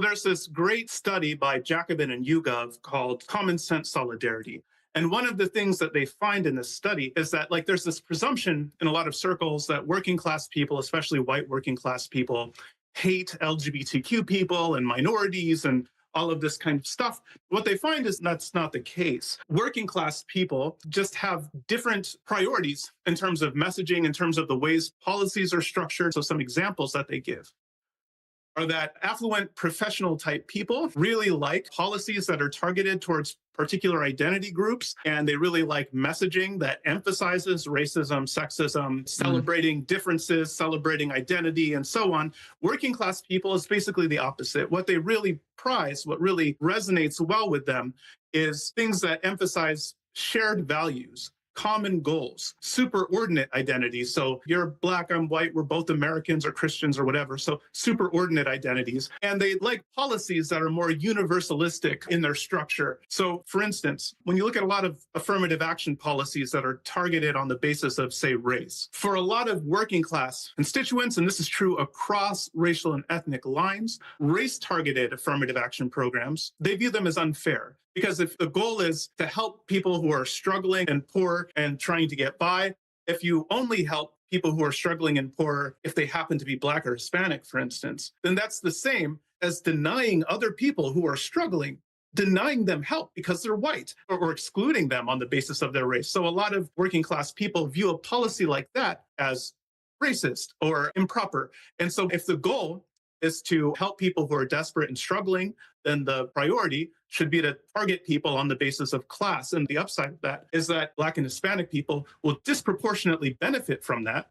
There's this great study by Jacobin and YouGov called Common Sense Solidarity. And one of the things that they find in this study is that, like, there's this presumption in a lot of circles that working class people, especially white working class people, hate LGBTQ people and minorities and all of this kind of stuff. What they find is that's not the case. Working class people just have different priorities in terms of messaging, in terms of the ways policies are structured. So, some examples that they give are that affluent professional type people really like policies that are targeted towards particular identity groups. And they really like messaging that emphasizes racism, sexism, celebrating differences, celebrating identity, and so on. Working class people is basically the opposite. What they really prize, what really resonates well with them, is things that emphasize shared values, common goals, superordinate identities. So you're black, I'm white, we're both Americans or Christians or whatever. So superordinate identities. And they like policies that are more universalistic in their structure. So for instance, when you look at a lot of affirmative action policies that are targeted on the basis of, say, race, for a lot of working class constituents, and this is true across racial and ethnic lines, race targeted affirmative action programs, they view them as unfair. Because if the goal is to help people who are struggling and poor and trying to get by, if you only help people who are struggling and poor if they happen to be black or Hispanic, for instance, then that's the same as denying other people who are struggling, denying them help because they're white, or excluding them on the basis of their race. So a lot of working class people view a policy like that as racist or improper. And so if the goal is to help people who are desperate and struggling, then the priority should be to target people on the basis of class. And the upside of that is that Black and Hispanic people will disproportionately benefit from that